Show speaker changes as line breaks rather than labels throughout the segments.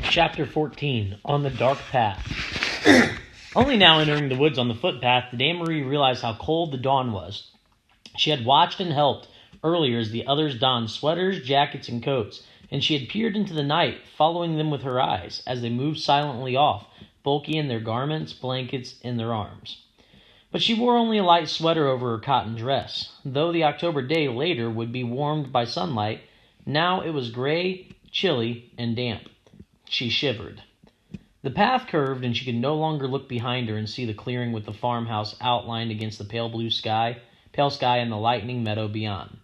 Chapter 14, On the Dark Path. Only now entering the woods on the footpath did Anne-Marie realize how cold the dawn was. She had watched and helped earlier as the others donned sweaters, jackets, and coats, and she had peered into the night, following them with her eyes as they moved silently off, bulky in their garments, blankets in their arms. But she wore only a light sweater over her cotton dress. Though the October day later would be warmed by sunlight, now it was gray, chilly, and damp. She shivered. The path curved, and she could no longer look behind her and see the clearing with the farmhouse outlined against the pale sky and the lightning meadow beyond.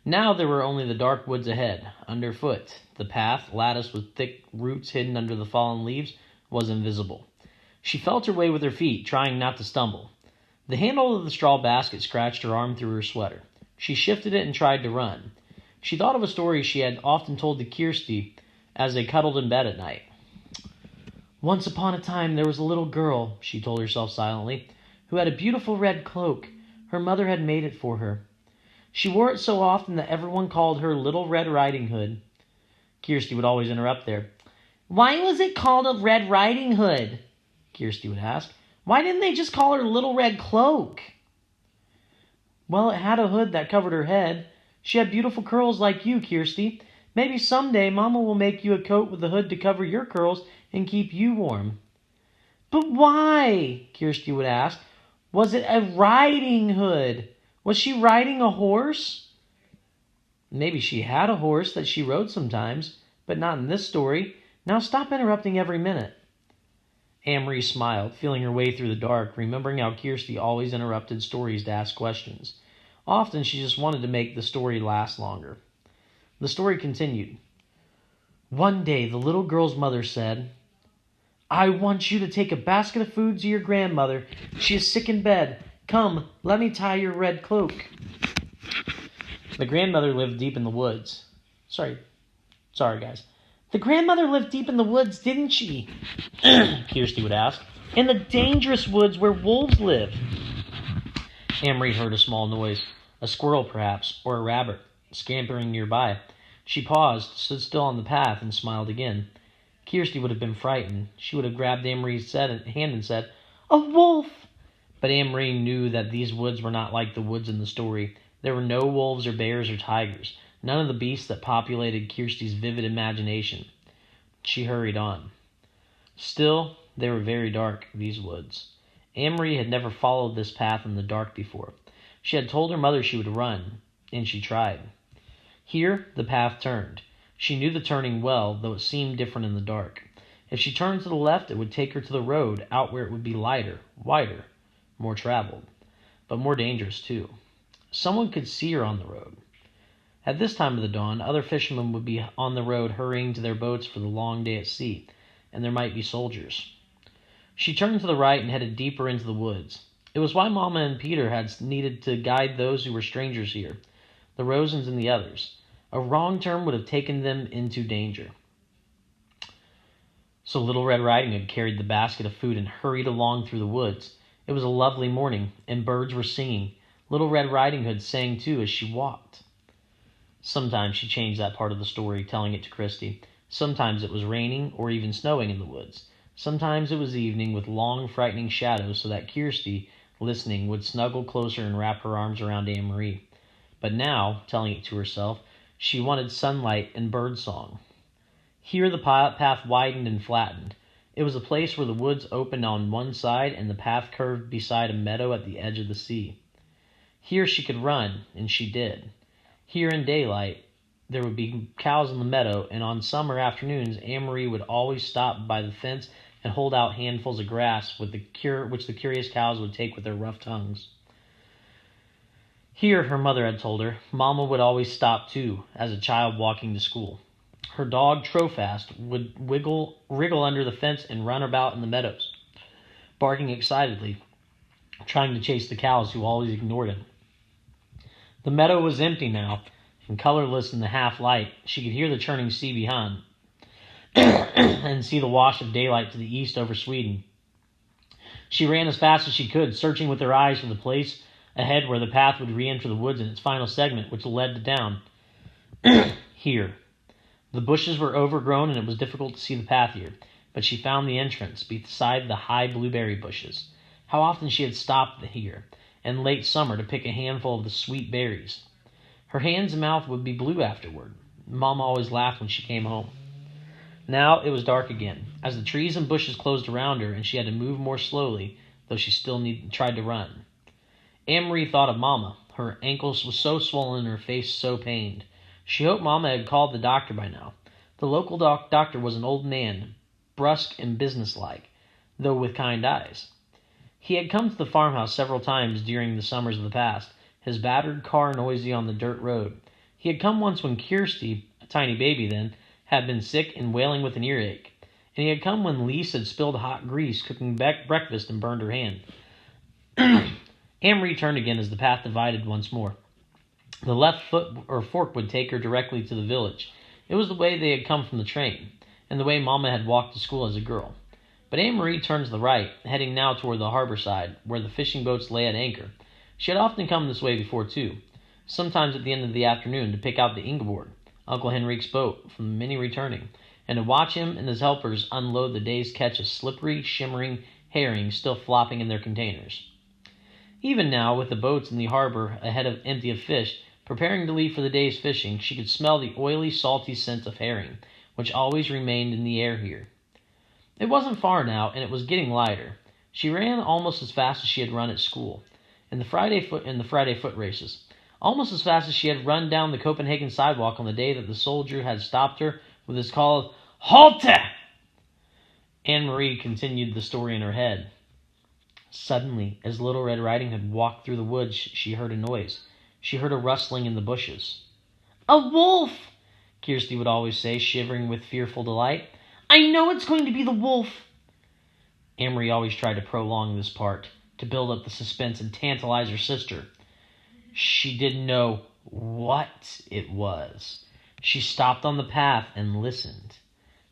Now there were only the dark woods ahead. Underfoot, the path, latticed with thick roots hidden under the fallen leaves, was invisible. She felt her way with her feet, trying not to stumble. The handle of the straw basket scratched her arm through her sweater. She shifted it and tried to run. She thought of a story she had often told to Kirsty as they cuddled in bed at night. Once upon a time there was a little girl, she told herself silently, who had a beautiful red cloak. Her mother had made it for her. She wore it so often that everyone called her Little Red Riding Hood. Kirsty would always interrupt there. Why was it called a Red Riding Hood? Kirsty would ask. Why didn't they just call her Little Red Cloak? Well, it had a hood that covered her head. She had beautiful curls like you, Kirsty. Maybe someday Mama will make you a coat with a hood to cover your curls and keep you warm. But why? Kirsty would ask. Was it a riding hood? Was she riding a horse? Maybe she had a horse that she rode sometimes, but not in this story. Now stop interrupting every minute. Anne-Marie smiled, feeling her way through the dark, remembering how Kirsty always interrupted stories to ask questions. Often she just wanted to make the story last longer. The story continued. One day the little girl's mother said, I want you to take a basket of food to your grandmother. She is sick in bed. Come, let me tie your red cloak. The grandmother lived deep in the woods. Sorry guys. The grandmother lived deep in the woods, didn't she? Kirsty would ask. In the dangerous woods where wolves live. Anne-Marie heard a small noise, a squirrel perhaps, or a rabbit, scampering nearby. She paused, stood still on the path, and smiled again. Kirsty would have been frightened. She would have grabbed Anne-Marie's hand and said, A wolf! But Anne-Marie knew that these woods were not like the woods in the story. There were no wolves or bears or tigers, none of the beasts that populated Kirsty's vivid imagination. She hurried on. Still, they were very dark, these woods. Anne-Marie had never followed this path in the dark before. She had told her mother she would run, and she tried. Here, the path turned. She knew the turning well, though it seemed different in the dark. If she turned to the left, it would take her to the road, out where it would be lighter, wider, more traveled, but more dangerous too. Someone could see her on the road. At this time of the dawn, other fishermen would be on the road hurrying to their boats for the long day at sea, and there might be soldiers. She turned to the right and headed deeper into the woods. It was why Mama and Peter had needed to guide those who were strangers here, the Rosens and the others. A wrong turn would have taken them into danger. So Little Red Riding Hood carried the basket of food and hurried along through the woods. It was a lovely morning, and birds were singing. Little Red Riding Hood sang too as she walked. Sometimes she changed that part of the story, telling it to Kirsty. Sometimes it was raining or even snowing in the woods. Sometimes it was evening with long, frightening shadows so that Kirsty, listening, would snuggle closer and wrap her arms around Anne-Marie. But now, telling it to herself, she wanted sunlight and birdsong. Here the path widened and flattened. It was a place where the woods opened on one side and the path curved beside a meadow at the edge of the sea. Here she could run, and she did. Here in daylight, there would be cows in the meadow, and on summer afternoons, Anne-Marie would always stop by the fence and hold out handfuls of grass which the curious cows would take with their rough tongues. Here, her mother had told her, Mama would always stop too, as a child walking to school. Her dog, Trofast, would wriggle under the fence and run about in the meadows, barking excitedly, trying to chase the cows who always ignored him. The meadow was empty now, and colorless in the half-light. She could hear the churning sea behind, and see the wash of daylight to the east over Sweden. She ran as fast as she could, searching with her eyes for the place ahead where the path would re-enter the woods in its final segment, which led to town. Here. The bushes were overgrown and it was difficult to see the path here, but she found the entrance beside the high blueberry bushes. How often she had stopped here in late summer to pick a handful of the sweet berries. Her hands and mouth would be blue afterward. Mama always laughed when she came home. Now it was dark again, as the trees and bushes closed around her and she had to move more slowly, though she still tried to run. Anne-Marie thought of Mama. Her ankles were so swollen and her face so pained. She hoped Mama had called the doctor by now. The local doctor was an old man, brusque and businesslike, though with kind eyes. He had come to the farmhouse several times during the summers of the past, his battered car noisy on the dirt road. He had come once when Kirsty, a tiny baby then, had been sick and wailing with an earache. And he had come when Lise had spilled hot grease cooking breakfast and burned her hand. Anne-Marie turned again as the path divided once more. The left foot or fork would take her directly to the village. It was the way they had come from the train, and the way Mama had walked to school as a girl. But Anne-Marie turned to the right, heading now toward the harbor side, where the fishing boats lay at anchor. She had often come this way before, too, sometimes at the end of the afternoon to pick out the Ingeborg, Uncle Henrik's boat, from the many returning, and to watch him and his helpers unload the day's catch of slippery, shimmering herrings still flopping in their containers. Even now, with the boats in the harbor ahead of empty of fish, preparing to leave for the day's fishing, she could smell the oily, salty scent of herring, which always remained in the air here. It wasn't far now, and it was getting lighter. She ran almost as fast as she had run at school, in the Friday foot races, almost as fast as she had run down the Copenhagen sidewalk on the day that the soldier had stopped her with his call of "Halte!" Anne-Marie continued the story in her head. Suddenly, as Little Red Riding Hood walked through the woods, she heard a noise. She heard a rustling in the bushes. "A wolf!" Kirsty would always say, shivering with fearful delight. "I know it's going to be the wolf." Anne-Marie always tried to prolong this part, to build up the suspense and tantalize her sister. She didn't know what it was. She stopped on the path and listened.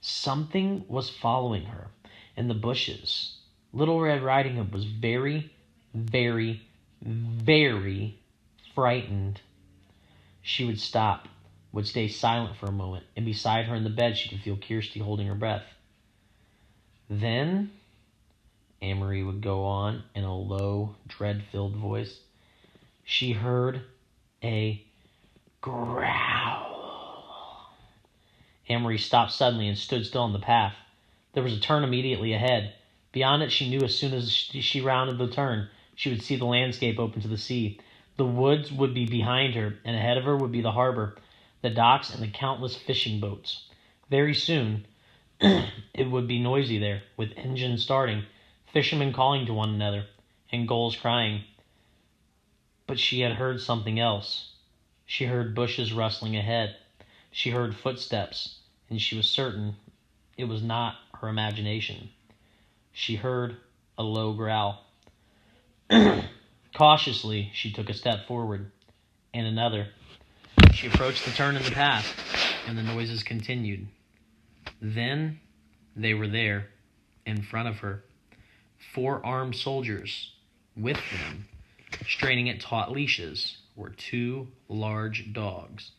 Something was following her in the bushes. Little Red Riding Hood was very, very, very frightened. She would stop, would stay silent for a moment, and beside her in the bed she could feel Kirsty holding her breath. Then, Anne-Marie would go on in a low, dread-filled voice, she heard a growl. Anne-Marie stopped suddenly and stood still on the path. There was a turn immediately ahead. Beyond it, she knew as soon as she rounded the turn, she would see the landscape open to the sea. The woods would be behind her, and ahead of her would be the harbor, the docks, and the countless fishing boats. Very soon, it would be noisy there, with engines starting, fishermen calling to one another, and gulls crying. But she had heard something else. She heard bushes rustling ahead. She heard footsteps, and she was certain it was not her imagination. She heard a low growl. Cautiously, she took a step forward, and another. She approached the turn in the path, and the noises continued. Then they were there, in front of her. 4 armed soldiers. With them, straining at taut leashes, were 2 large dogs.